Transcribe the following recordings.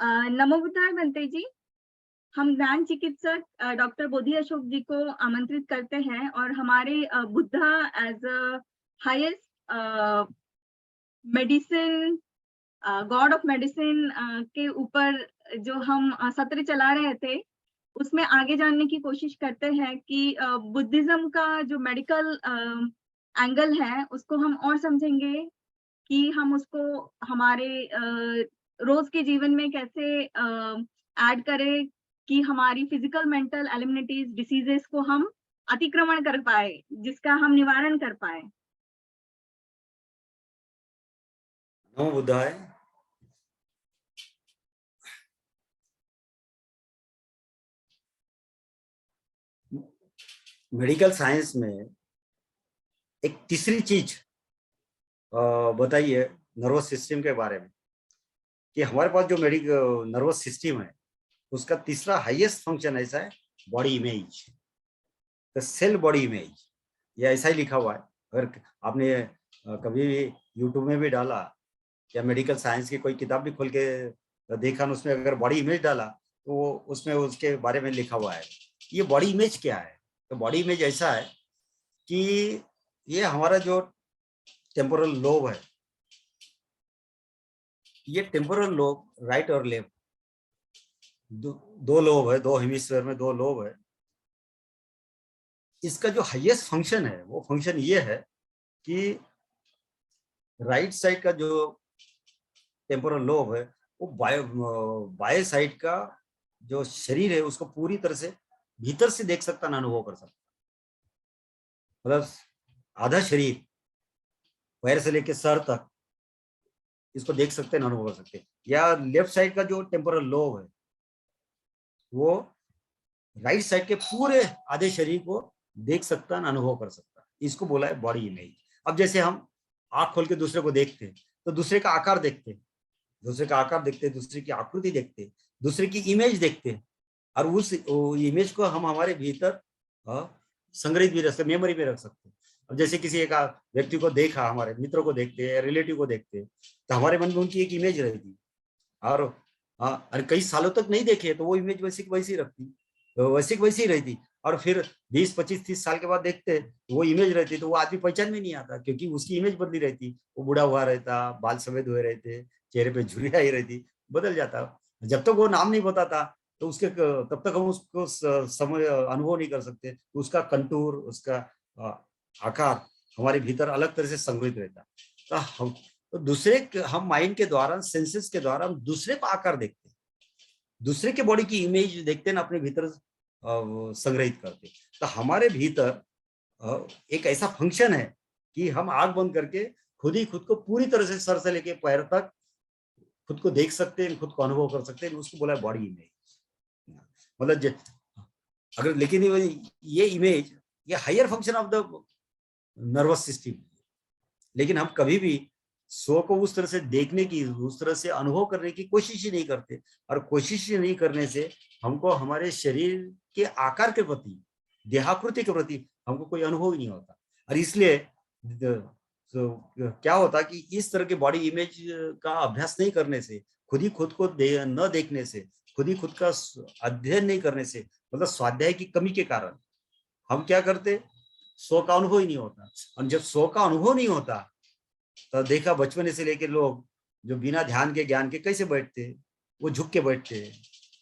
नमो बुद्धाय बनते जी। हम ज्ञान चिकित्सक डॉक्टर बोधि अशोक जी को आमंत्रित करते हैं और हमारे Buddha as a highest medicine, god of medicine के ऊपर जो हम सत्र चला रहे थे, उसमें आगे जानने की कोशिश करते हैं कि बुद्धिज्म का जो मेडिकल एंगल है, उसको हम और समझेंगे कि हम उसको हमारे रोज के जीवन में कैसे ऐड करें कि हमारी फिजिकल मेंटल एलिमिनिटीज डिसीजेस को हम अतिक्रमण कर पाए, जिसका हम निवारण कर पाए। नमो बुद्धाय। मेडिकल साइंस में एक तीसरी चीज बताइए नर्वस सिस्टम के बारे में कि हमारे पास जो नर्वस सिस्टम है उसका तीसरा हाईएस्ट फंक्शन ऐसा है body image, the cell body image. ये ऐसा ही लिखा हुआ है। अगर आपने कभी भी यूट्यूब में भी डाला या मेडिकल साइंस की कोई किताब भी खोल के देखा ना, उसमें अगर बॉडी इमेज डाला तो वो उसमें उसके बारे में लिखा हुआ है। ये बॉडी इमेज क्या है? तो बॉडी इमेज ऐसा है कि ये हमारा जो टेम्पोरल लोब है, ये टेम्पोरल लोब राइट और लेफ्ट दो लोब है, दो हेमिस्फीयर में दो लोब है। इसका जो हाईएस्ट फंक्शन है वो फंक्शन ये है कि राइट साइड का जो टेम्पोरल लोब है वो बाएं साइड का जो शरीर है उसको पूरी तरह से भीतर से देख सकता, ना अनुभव कर सकता। मतलब आधा शरीर पैर से लेकर सर तक इसको देख सकते हैं, अनुभव कर सकते हैं। या लेफ्ट साइड का जो टेम्पोरल लोब है वो राइट साइड के पूरे आधे शरीर को देख सकता, अनुभव कर सकता। इसको बोला है बॉडी इमेज। अब जैसे हम आंख खोल के दूसरे को देखते हैं तो दूसरे का आकार देखते हैं, दूसरे का आकार देखते हैं, दूसरे की आकृति देखते हैं, दूसरे की इमेज देखते हैं और उस इमेज को हम हमारे भीतर संग्रहित भी रख सकते, मेमोरी में रख सकते हैं। अब जैसे किसी एक व्यक्ति को देखा, हमारे मित्रों को देखते हैं, रिलेटिव को देखते हैं, तो हमारे मन में उनकी एक इमेज रहती और और कई सालों तक नहीं देखे तो वो इमेज वैसी वैसी रखती, तो वैसी रहती। और फिर 20, 25, 30 साल के बाद देखते वो इमेज रहती तो वो आदमी पहचान में नहीं आता, क्योंकि उसकी इमेज बदली रहती। वो बूढ़ा हुआ रहता, बाल सफेद हुए रहते, चेहरे पे झुर्रियां आई रहती, बदल जाता। जब तक वो नाम नहीं बताता तो उसके तब तक हम उसको समझ अनुभव नहीं कर सकते। उसका कंटूर, उसका आकार हमारे भीतर अलग तरह से संग्रहित रहता। तो दूसरे हम माइंड के द्वारा, सेंसेस के द्वारा हम दूसरे का आकार देखते हैं, दूसरे के बॉडी की इमेज देखते हैं, अपने भीतर संग्रहित करते। तो हमारे भीतर एक ऐसा फंक्शन है कि हम आंख बंद करके खुद ही खुद को पूरी तरह से सर से लेके पैर तक खुद को देख सकते हैं, खुद को अनुभव कर सकते हैं। उसको बोला है बॉडी इमेज। मतलब अगर लेकिन ये इमेज, ये higher function of the nervous system. लेकिन हम कभी भी सो को उस तरह से देखने की, उस तरह से अनुभव करने की कोशिश ही नहीं करते। और कोशिश ही नहीं करने से हमको हमारे शरीर के आकार के प्रति, देहाकृति के प्रति हमको कोई अनुभव ही नहीं होता। और इसलिए क्या होता कि इस तरह के बॉडी इमेज का अभ्यास नहीं करने से, खुद ही खुद को न देखने से, खुद ही खुद का अध्ययन नहीं करने से, मतलब स्वाध्याय की कमी के कारण हम क्या करते, सो का अनुभव ही नहीं होता। और जब सो का अनुभव नहीं होता तो देखा बचपन से लेकर लोग जो बिना ध्यान के, ज्ञान के कैसे बैठते, वो झुक के बैठते,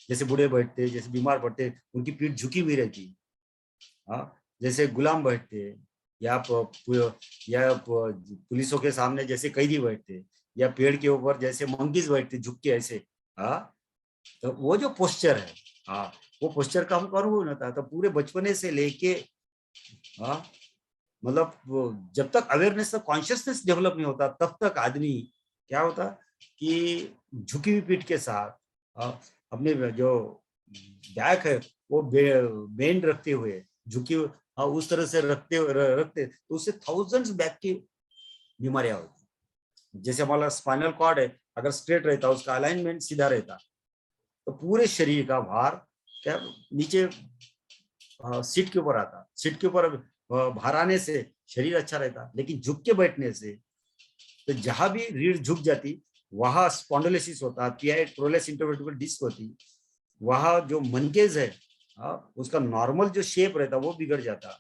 जैसे बूढ़े बैठते, जैसे बीमार बैठते, उनकी पीठ झुकी हुई रहती। जैसे गुलाम बैठते या पुलिसों के सामने जैसे कैदी बैठते, या पेड़ के ऊपर जैसे मंकीज बैठते झुक के ऐसे। तो वो जो पोस्चर है, वो पोस्चर का हमको अनुभव नहीं होता। तो पूरे बचपने से लेके मतलब जब तक अवेयरनेस, कॉन्शियसनेस डेवलप नहीं होता तब तक आदमी क्या होता कि झुकी हुई पीठ के साथ अपने जो बैक है वो बेंड रखते हुए, झुकी उस तरह से रखते तो उससे थाउजेंड्स बैक की बीमारियां होती। जैसे हमारा स्पाइनल कॉर्ड है, अगर स्ट्रेट रहता, उसका अलाइनमेंट सीधा रहता, तो पूरे शरीर का भार क्या नीचे सीट के ऊपर आता। सीट के ऊपर भार आने से शरीर अच्छा रहता। लेकिन झुक के बैठने से तो जहां भी रीढ़ झुक जाती वहां स्पॉन्डिलोसिस होता, पीआई प्रोलेस इंटरवर्टिबल डिस्क होती, वहां जो मनकेज है, उसका नॉर्मल जो शेप रहता वो बिगड़ जाता,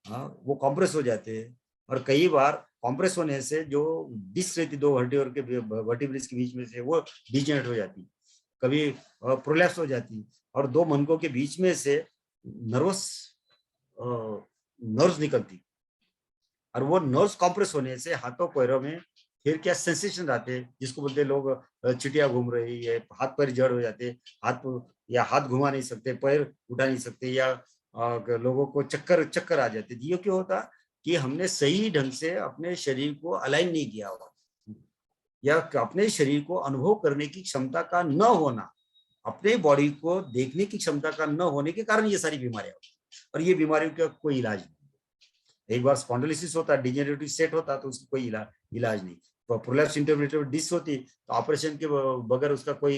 वो कॉम्प्रेस हो जाते हैं। और कई बार कॉम्प्रेस होने से जो डिस्क रहती दो वर्टिब्रेस के बीच में से वो डिजेनरेट हो जाती, कभी प्रोलैप्स हो जाती, और दो मनकों के बीच में से नर्व्स निकलती, और वो नर्व्स कॉम्प्रेस होने से हाथों पैरों में फिर क्या सेंसेशन आते हैं, जिसको बोलते हैं लोग चिटिया घूम रही है, हाथ पैर जड़ हो जाते, हाथ या हाथ घुमा नहीं सकते, पैर उठा नहीं सकते, या लोगों को चक्कर चक्कर आ जाते। ये क्यों होता कि हमने सही ढंग से अपने शरीर को अलाइन नहीं किया हुआ, या अपने शरीर को अनुभव करने की क्षमता का न होना, अपने बॉडी को देखने की क्षमता का न होने के कारण ये सारी बीमारियां होती, और ये बीमारियों का कोई इलाज नहीं। एक बार स्पॉन्डिलोसिस होता, डिजेनरेटिव सेट होता, तो उसका कोई इलाज नहीं। तो प्रोलैप्स इंटरवर्टिबल डिस्क होती, तो ऑपरेशन के बगैर उसका कोई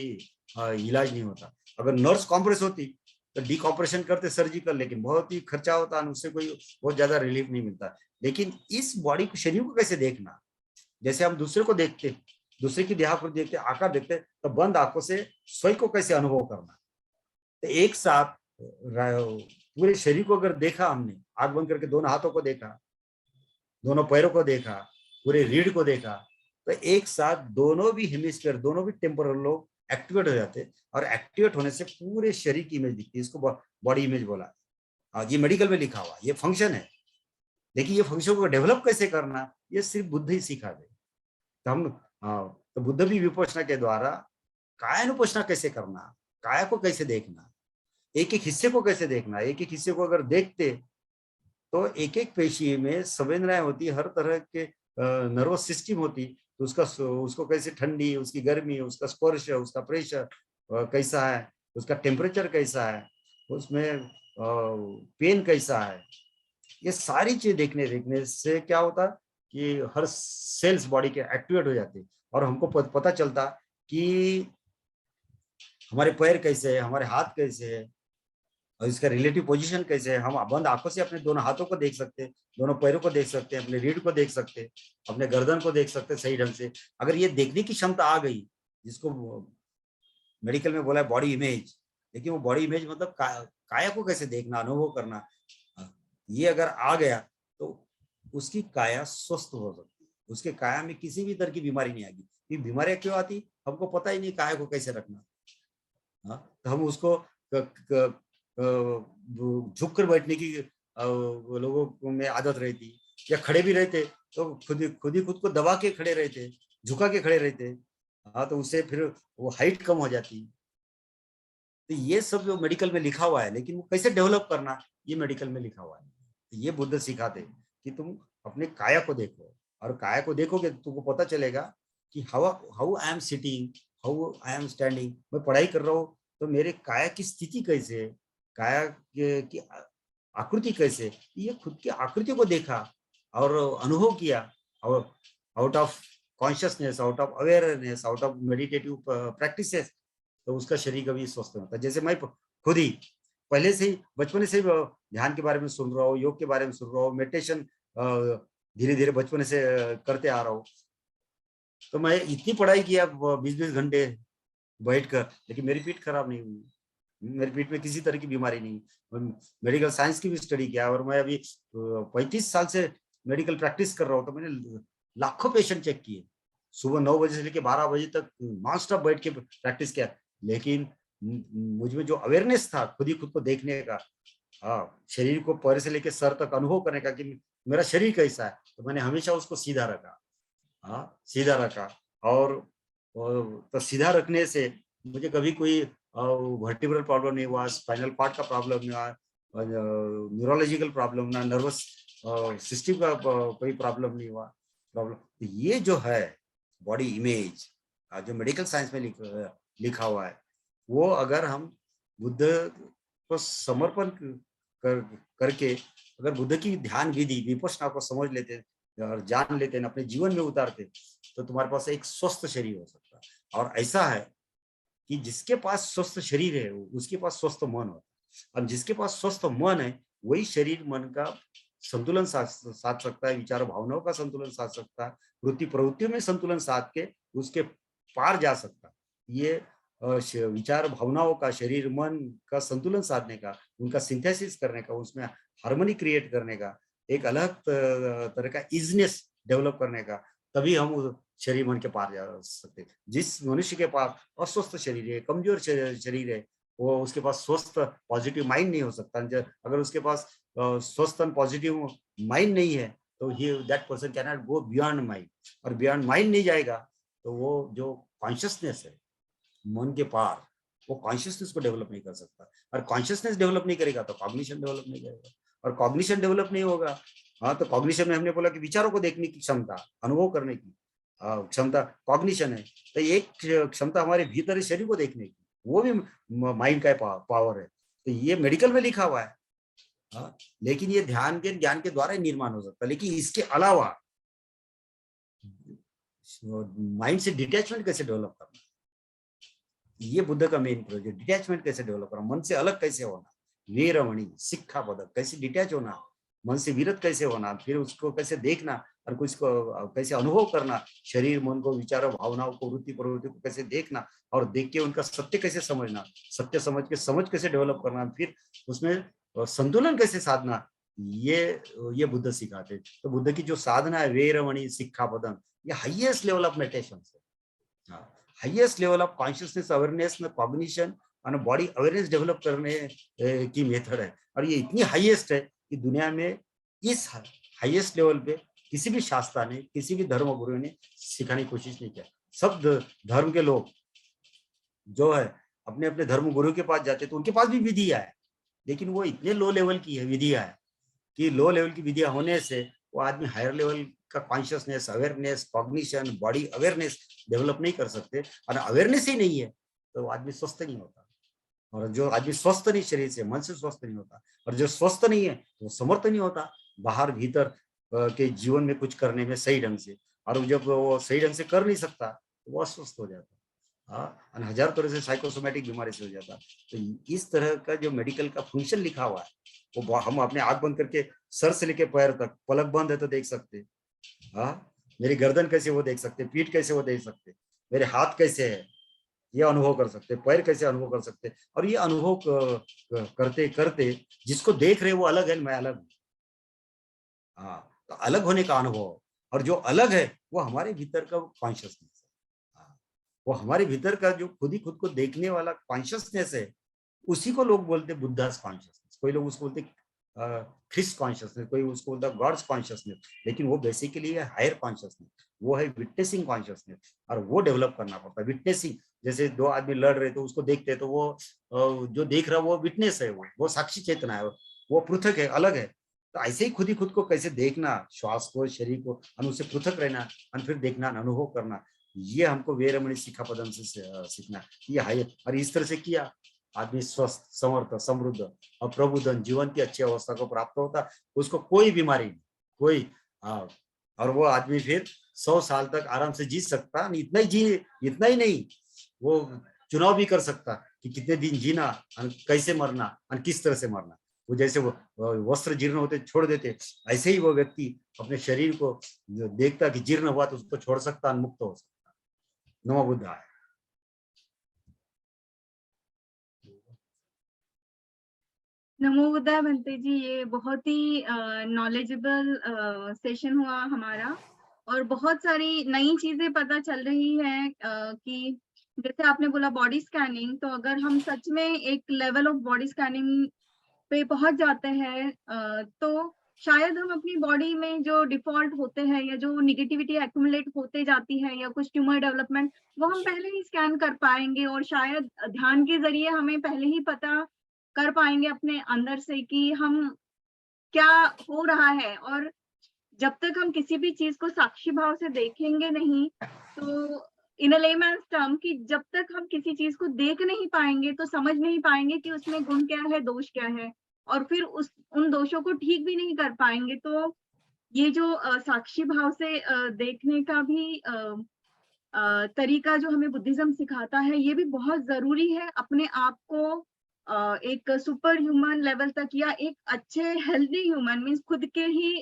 इलाज नहीं होता। अगर नर्व्स कॉम्प्रेस होती तो डिकॉपरेशन करते सर्जिकल, लेकिन बहुत ही खर्चा होता, उससे कोई बहुत ज्यादा रिलीफ नहीं मिलता। लेकिन इस बॉडी को, शरीर को कैसे देखना, जैसे हम दूसरे को देखते, दूसरे की देह को देखते, आकार देखते, तो बंद आंखों से स्वयं को कैसे अनुभव करना। तो एक साथ पूरे शरीर को अगर देखा हमने, आंख बंद करके दोनों हाथों को देखा, दोनों पैरों को देखा, पूरे रीढ़ को देखा, तो एक साथ दोनों भी हेमिस्फीयर, दोनों भी टेम्पोरल लोब एक्टिवेट हो जाते, और एक्टिवेट होने से पूरे शरीर की इमेज दिखती है। इसको बॉडी इमेज बोला। ये मेडिकल में लिखा हुआ ये फंक्शन है। लेकिन ये फंक्शन को डेवलप कैसे करना, ये सिर्फ बुद्ध ही सिखा दे। तो हम तो बुद्ध भी विपश्यना के द्वारा कायानुपश्यना कैसे करना, काया को कैसे देखना, एक एक हिस्से को कैसे देखना, एक एक हिस्से को अगर देखते तो एक एक पेशी में संवेदनाएं होती, हर तरह के नर्वस सिस्टम होती, तो उसको कैसे ठंडी, उसकी गर्मी, उसका स्पर्श, उसका प्रेशर कैसा है, उसका टेम्परेचर कैसा है, उसमें पेन कैसा है, ये सारी चीज देखने से क्या होता कि हर सेल्स बॉडी के एक्टिवेट हो जाते, और हमको पता चलता कि हमारे पैर कैसे है, हमारे हाथ कैसे है, और इसका रिलेटिव पोजीशन कैसे है। हम बंद आंखों से अपने दोनों हाथों को देख सकते हैं, दोनों पैरों को देख सकते हैं, अपने रीढ़ को देख सकते हैं, अपने गर्दन को देख सकते हैं सही ढंग से। अगर ये देखने की क्षमता आ गई, जिसको मेडिकल में बोला है बॉडी इमेज, लेकिन वो बॉडी इमेज मतलब काया को कैसे देखना, अनुभव करना, ये अगर आ गया तो उसकी काया स्वस्थ हो सकती है, उसके काया में किसी भी तरह की बीमारी नहीं आएगी। ये बीमारियां क्यों आती, हमको पता ही नहीं काया को कैसे रखना। तो हम उसको झुक कर बैठने की लोगों में आदत रहती, या खड़े भी रहते तो खुद को दबा के खड़े रहते, झुका के खड़े रहते। तो उससे फिर वो हाइट कम हो जाती। तो ये सब जो मेडिकल में लिखा हुआ है, लेकिन वो कैसे डेवलप करना, ये मेडिकल में लिखा हुआ है। तो ये बुद्ध सिखाते कि तुम अपने काया को देखो, और काया को देखोगे तो तुमको पता चलेगा कि how I am sitting, how I am standing. मैं पढ़ाई कर रहा हूँ तो मेरे काया की स्थिति कैसे है, काया की आकृति कैसे, ये खुद की आकृति को देखा और अनुभव किया, और out of consciousness, out of awareness, out of meditative practices, तो उसका शरीर कभी स्वस्थ नहीं होता। जैसे मैं खुद ही पहले से ही, बचपन से ही ध्यान के बारे में सुन रहा हूँ, योग के बारे में सुन रहा हूँ, मेडिटेशन धीरे धीरे बचपन से करते आ रहा हूँ। तो मैं इतनी पढ़ाई किया 20-20 घंटे बैठकर, लेकिन मेरी पीठ खराब नहीं हुई, मेरी पीठ में किसी तरह की बीमारी नहीं। मेडिकल साइंस की भी स्टडी किया, और मैं अभी 35 साल से मेडिकल प्रैक्टिस कर रहा हूँ, तो मैंने लाखों पेशेंट चेक किए, सुबह 9 बजे से लेकर 12 बजे तक नॉन स्टॉप बैठ के प्रैक्टिस किया। लेकिन मुझ में जो अवेयरनेस था खुद ही खुद को देखने का, शरीर को पैर से लेकर सर तक अनुभव करने का कि मेरा शरीर कैसा है, तो मैंने हमेशा उसको सीधा रखा, सीधा रखा। और तो सीधा रखने से मुझे कभी कोई वर्टिब्रल प्रॉब्लम नहीं हुआ, स्पाइनल पार्ट का प्रॉब्लम नहीं हुआ, न्यूरोलॉजिकल प्रॉब्लम ना, नर्वस सिस्टम का कोई प्रॉब्लम नहीं हुआ। प्रॉब्लम तो ये जो है बॉडी इमेज, जो मेडिकल साइंस में लिखा हुआ है, वो अगर हम बुद्ध को समर्पण करके अगर बुद्ध की ध्यान विधि विपश्यना को समझ लेते और जान लेते हैं, अपने जीवन में उतारते, तो तुम्हारे पास एक स्वस्थ शरीर हो सकता है। और ऐसा है कि जिसके पास स्वस्थ शरीर है उसके पास स्वस्थ मन होता है, और जिसके पास स्वस्थ मन है वही शरीर मन का संतुलन साध सकता है, विचार भावनाओं का संतुलन साध सकता है, वृत्ति प्रवृत्तियों में संतुलन साध के उसके पार जा सकता, ये विचार भावनाओं का, शरीर मन का संतुलन साधने का, उनका सिंथेसिस करने का, उसमें हार्मनी क्रिएट करने का, एक अलग तरह का इजनेस डेवलप करने का, तभी हम उस शरीर मन के पार जा सकते। जिस मनुष्य के पास अस्वस्थ शरीर है, कमजोर शरीर है, वो उसके पास स्वस्थ पॉजिटिव माइंड नहीं हो सकता। अगर उसके पास स्वस्थ एंड पॉजिटिव माइंड नहीं है तो ही that person can not go beyond mind, और बियॉन्ड माइंड नहीं जाएगा तो वो जो कॉन्शियसनेस है मन के पार, वो कॉन्शियसनेस को डेवलप नहीं कर सकता, और कॉन्शियसनेस डेवलप नहीं करेगा तो कॉग्निशन डेवलप नहीं करेगा, और कॉग्निशन डेवलप नहीं होगा। हाँ, तो कॉग्निशन में हमने बोला कि विचारों को देखने की क्षमता, अनुभव करने की क्षमता कॉग्निशन है। तो एक क्षमता हमारे भीतर शरीर को देखने की, वो भी माइंड का पावर है। तो ये मेडिकल में लिखा हुआ है। हाँ, लेकिन ये ध्यान के ज्ञान के द्वारा ही निर्माण हो सकता है। लेकिन इसके अलावा माइंड से डिटैचमेंट कैसे डेवलप करना, ये बुद्ध का मेन प्रोजेक्ट। डिटैचमेंट कैसे डेवलप करना, मन से अलग कैसे होना, वीरमणि शिक्षा पदक, कैसे डिटैच होना, मन से विरत कैसे होना, फिर उसको कैसे देखना और कुछ को कैसे अनुभव करना, शरीर मन को, विचारों भावनाओं को, वृत्ति प्रवृत्ति को कैसे देखना, और देख के उनका सत्य कैसे समझना, सत्य समझ के समझ कैसे डेवलप करना, फिर उसमें संतुलन कैसे साधना, ये बुद्ध सिखाते। तो बुद्ध की जो साधना है वीरमणि शिक्षा पदम, ये हाईएस्ट लेवल ऑफ मेडिटेशन है, highest level of consciousness awareness में कॉग्निशन और बॉडी अवेयरनेस डेवलप करने की मेथड है। और ये इतनी हाईएस्ट है कि दुनिया में इस हाईएस्ट लेवल पे किसी भी शास्त्रा ने, किसी भी धर्म गुरु ने सिखाने की कोशिश नहीं किया। सब धर्म के लोग जो है अपने अपने धर्म गुरु के पास जाते तो उनके पास भी विधियां है, लेकिन वो इतने लो लेवल की है विधियां है कि लो लेवल की विधियां होने से वो आदमी हायर लेवल का consciousness, awareness, cognition, body awareness develop नहीं कर सकते। और अवेयरनेस ही नहीं है तो आदमी स्वस्थ नहीं होता, और जो आदमी स्वस्थ नहीं शरीर से, मन से स्वस्थ नहीं होता, और जो स्वस्थ नहीं है वो समर्थ नहीं होता बाहर भीतर के जीवन में कुछ करने में सही ढंग से। और जब वो सही ढंग से कर नहीं सकता तो वो अस्वस्थ हो जाता, हाँ, और हजार तरह से साइकोसोमेटिक बीमारी से हो जाता। तो इस तरह का जो मेडिकल का फंक्शन लिखा हुआ है वो हम अपने आंख बंद करके सर से लेके पैर तक, पलक बंद है तो देख सकते, हाँ, मेरी गर्दन कैसे वो देख सकते, पीठ कैसे वो देख सकते, मेरे हाथ कैसे है ये अनुभव कर सकते, पैर कैसे अनुभव कर सकते। और ये अनुभव करते करते जिसको देख रहे वो अलग है, मैं अलग हूँ, हाँ, तो अलग होने का अनुभव, और जो अलग है वो हमारे भीतर का कॉन्शियसनेस है, हाँ, वो हमारे भीतर का जो खुद ही खुद को देखने वाला कॉन्शियसनेस है, उसी को लोग बोलते बुद्धास कॉन्शियसनेस। कोई लोग उसको बोलते क्रिस्ट कॉन्शियसनेस, कोई उसको बोलता गॉड्स कॉन्शियसनेस, लेकिन वो बेसिकली है हायर कॉन्शियसनेस, वो है विटनेसिंग कॉन्शियसनेस, और वो डेवलप करना पड़ता है। विटनेसिंग, जैसे दो आदमी लड़ रहे तो उसको देखते हैं तो वो जो देख रहा है वो विटनेस है, वो साक्षी चेतना है, वो पृथक है, अलग है। तो ऐसे ही खुद को कैसे देखना, श्वास को, शरीर को, और उससे पृथक रहना, और फिर देखना, अनुभव करना, ये हमको वीरमणि शिक्षापदम से सीखना। ये है, और इस तरह से किया आदमी स्वस्थ, समर्थ, समृद्ध और प्रबुद्धन जीवन की अच्छी अवस्था को प्राप्त होता, उसको कोई बीमारी नहीं, कोई, और वो आदमी फिर 100 साल तक आराम से जी सकता। इतना ही नहीं, वो चुनाव भी कर सकता कि कितने दिन जीना और कैसे मरना और किस तरह से मरना। वो जैसे वो वस्त्र जीर्ण होते छोड़ देते, ऐसे ही वो व्यक्ति अपने शरीर को देखता कि जीर्ण हुआ तो उसको छोड़ सकता, मुक्त हो सकता। नमो बुद्धाय। नमो बुद्धाय भंते जी, ये बहुत ही नॉलेजेबल सेशन हुआ हमारा, और बहुत सारी नई चीजें पता चल रही है कि जैसे आपने बोला बॉडी स्कैनिंग, तो अगर हम सच में एक लेवल ऑफ बॉडी स्कैनिंग पे पहुंच जाते हैं तो शायद हम अपनी बॉडी में जो डिफॉल्ट होते हैं या जो निगेटिविटी एक्यूमुलेट होते जाती है या कुछ ट्यूमर डेवलपमेंट, वो हम पहले ही स्कैन कर पाएंगे, और शायद ध्यान के जरिए हमें पहले ही पता कर पाएंगे अपने अंदर से कि हम क्या हो रहा है। और जब तक हम किसी भी चीज को साक्षी भाव से देखेंगे नहीं, तो इन अ लेमैन्स टर्म कि जब तक हम किसी चीज को देख नहीं पाएंगे तो समझ नहीं पाएंगे कि उसमें गुण क्या है, दोष क्या है, और फिर उन दोषों को ठीक भी नहीं कर पाएंगे। तो ये जो साक्षी भाव से देखने का भी तरीका जो हमें बुद्धिज्म सिखाता है, ये भी बहुत जरूरी है अपने आप को एक सुपर ह्यूमन लेवल तक या एक अच्छे हेल्दी ह्यूमन मीन्स खुद के ही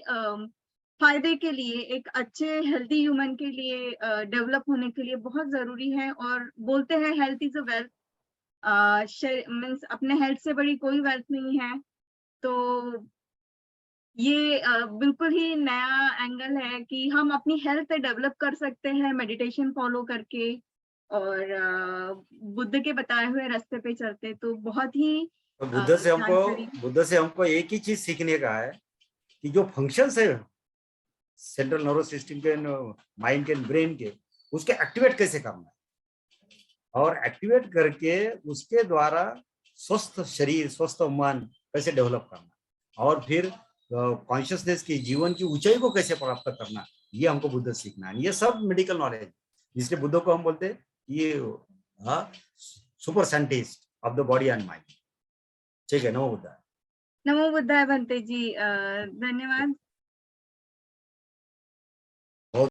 फायदे के लिए, एक अच्छे हेल्दी ह्यूमन के लिए, डेवलप होने के लिए बहुत जरूरी है। और बोलते हैं health is a wealth, means अपने हेल्थ से बड़ी कोई वेल्थ नहीं है। तो ये बिल्कुल ही नया एंगल है कि हम अपनी हेल्थ डेवलप कर सकते हैं मेडिटेशन फॉलो करके और बुद्ध के बताए हुए रास्ते पे चलते। तो बहुत ही तो जानकारी। बुद्ध से हमको एक ही चीज सीखने का है कि जो फंक्शंस है सेंट्रल नर्वस सिस्टम के, माइंड के, ब्रेन के, उसके एक्टिवेट कैसे करना है और एक्टिवेट करके उसके द्वारा स्वस्थ शरीर, स्वस्थ मन कैसे डेवलप करना और फिर कॉन्शियसनेस की जीवन की ऊंचाई को कैसे प्राप्त करना, ये हमको बुद्ध से सीखना है। ये सब मेडिकल नॉलेज, इसलिए बुद्ध को हम बोलते हैं ये super scientist of the body and mind. ठीक है, नमो बुद्धा। नमो बुद्धाय बनते जी, धन्यवाद।